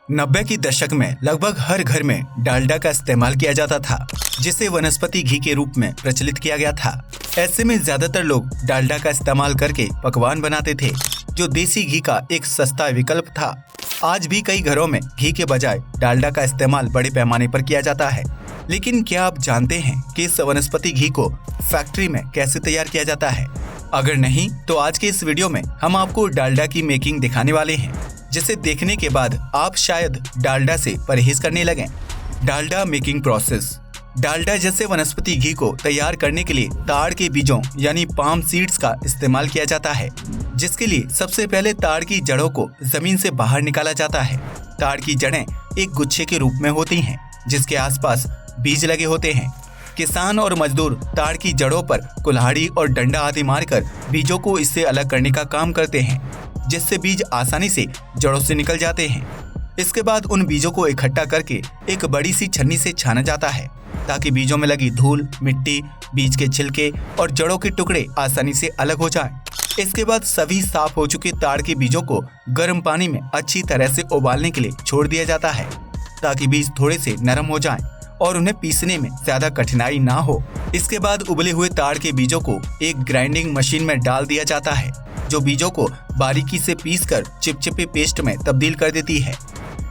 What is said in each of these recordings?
90 की दशक में लगभग हर घर में डालडा का इस्तेमाल किया जाता था, जिसे वनस्पति घी के रूप में प्रचलित किया गया था। ऐसे में ज्यादातर लोग डालडा का इस्तेमाल करके पकवान बनाते थे, जो देसी घी का एक सस्ता विकल्प था। आज भी कई घरों में घी के बजाय डालडा का इस्तेमाल बड़े पैमाने पर किया जाता है। लेकिन क्या आप जानते हैं कि इस वनस्पति घी को फैक्ट्री में कैसे तैयार किया जाता है? अगर नहीं तो आज के इस वीडियो में हम आपको डालडा की मेकिंग दिखाने वाले हैं, जिसे देखने के बाद आप शायद डालडा से परहेज करने लगें। Dalda making process. डालडा जैसे वनस्पति घी को तैयार करने के लिए ताड़ के बीजों यानी पाम सीड्स का इस्तेमाल किया जाता है, जिसके लिए सबसे पहले ताड़ की जड़ों को जमीन से बाहर निकाला जाता है। ताड़ की जड़ें एक गुच्छे के रूप में होती हैं, जिसके आसपास बीज लगे होते हैं। किसान और मजदूर ताड़ की जड़ों पर कुल्हाड़ी और डंडा आदि मारकर बीजों को इससे अलग करने का काम करते हैं, जिससे बीज आसानी से जड़ों से निकल जाते हैं। इसके बाद उन बीजों को इकट्ठा करके एक बड़ी सी छन्नी से छाना जाता है, ताकि बीजों में लगी धूल, मिट्टी, बीज के छिलके और जड़ों के टुकड़े आसानी से अलग हो जाएं। इसके बाद सभी साफ हो चुके ताड़ के बीजों को गर्म पानी में अच्छी तरह से उबालने के लिए छोड़ दिया जाता है, ताकि बीज थोड़े से नरम हो जाएं और उन्हें पीसने में ज्यादा कठिनाई ना हो। इसके बाद उबले हुए ताड़ के बीजों को एक ग्राइंडिंग मशीन में डाल दिया जाता है, जो बीजों को बारीकी से पीसकर चिपचिपे पेस्ट में तब्दील कर देती है।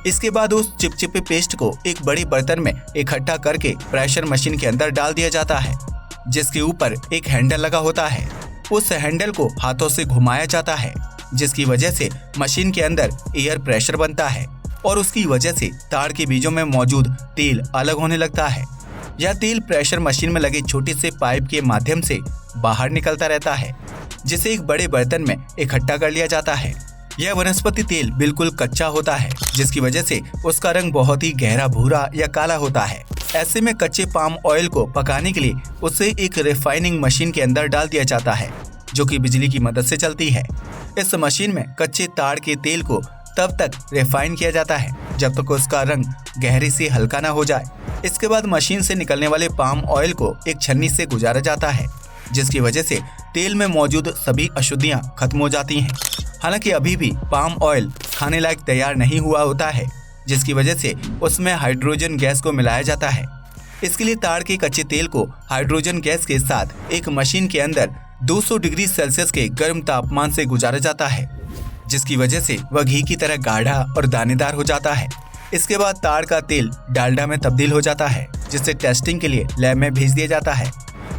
इसके बाद उस चिपचिपे पेस्ट को एक बड़े बर्तन में इकट्ठा करके प्रेशर मशीन के अंदर डाल दिया जाता है, जिसके ऊपर एक हैंडल लगा होता है। उस हैंडल को हाथों से घुमाया जाता है, जिसकी वजह से मशीन के अंदर एयर प्रेशर बनता है और उसकी वजह से ताड़ के बीजों में मौजूद तेल अलग होने लगता है। यह तेल प्रेशर मशीन में लगे छोटे से पाइप के माध्यम से बाहर निकलता रहता है, जिसे एक बड़े बर्तन में इकट्ठा कर लिया जाता है। यह वनस्पति तेल बिल्कुल कच्चा होता है, जिसकी वजह से उसका रंग बहुत ही गहरा भूरा या काला होता है। ऐसे में कच्चे पाम ऑयल को पकाने के लिए उसे एक रिफाइनिंग मशीन के अंदर डाल दिया जाता है, जो कि बिजली की मदद से चलती है। इस मशीन में कच्चे ताड़ के तेल को तब तक रिफाइन किया जाता है जब तक उसका रंग गहरे से हल्का ना हो जाए। इसके बाद मशीन से निकलने वाले पाम ऑयल को एक छन्नी से गुजारा जाता है, जिसकी वजह से तेल में मौजूद सभी अशुद्धियां खत्म हो जाती हैं। हालांकि अभी भी पाम ऑयल खाने लायक तैयार नहीं हुआ होता है, जिसकी वजह से उसमें हाइड्रोजन गैस को मिलाया जाता है। इसके लिए ताड़ के कच्चे तेल को हाइड्रोजन गैस के साथ एक मशीन के अंदर 200 डिग्री सेल्सियस के गर्म तापमान से गुजारा जाता है, जिसकी वजह से वह घी की तरह गाढ़ा और दानेदार हो जाता है। इसके बाद ताड़ का तेल डालडा में तब्दील हो जाता है, जिसे टेस्टिंग के लिए लैब में भेज दिया जाता है।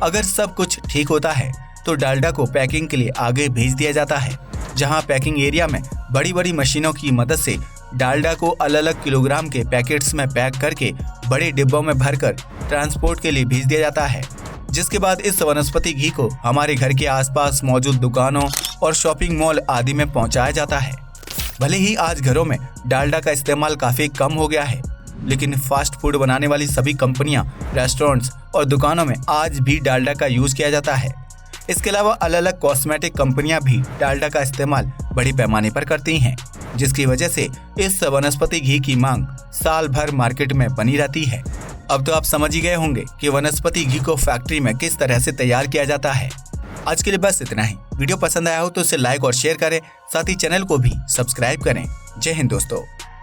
अगर सब कुछ ठीक होता है तो डालडा को पैकिंग के लिए आगे भेज दिया जाता है, जहां पैकिंग एरिया में बड़ी बड़ी मशीनों की मदद से डालडा को अलग अलग किलोग्राम के पैकेट्स में पैक करके बड़े डिब्बों में भरकर ट्रांसपोर्ट के लिए भेज दिया जाता है। जिसके बाद इस वनस्पति घी को हमारे घर के आसपास मौजूद दुकानों और शॉपिंग मॉल आदि में पहुंचाया जाता है। भले ही आज घरों में डालडा का इस्तेमाल काफी कम हो गया है, लेकिन फास्ट फूड बनाने वाली सभी कंपनियां, रेस्टोरेंट्स और दुकानों में आज भी डालडा का यूज किया जाता है। इसके अलावा अलग अलग कॉस्मेटिक कंपनियां भी डालडा का इस्तेमाल बड़े पैमाने पर करती हैं, जिसकी वजह से इस वनस्पति घी की मांग साल भर मार्केट में बनी रहती है। अब तो आप समझ ही गए होंगे कि वनस्पति घी को फैक्ट्री में किस तरह से तैयार किया जाता है। आज के लिए बस इतना ही। वीडियो पसंद आया हो तो इसे लाइक और शेयर करें, साथ ही चैनल को भी सब्सक्राइब करें। जय हिंद दोस्तों।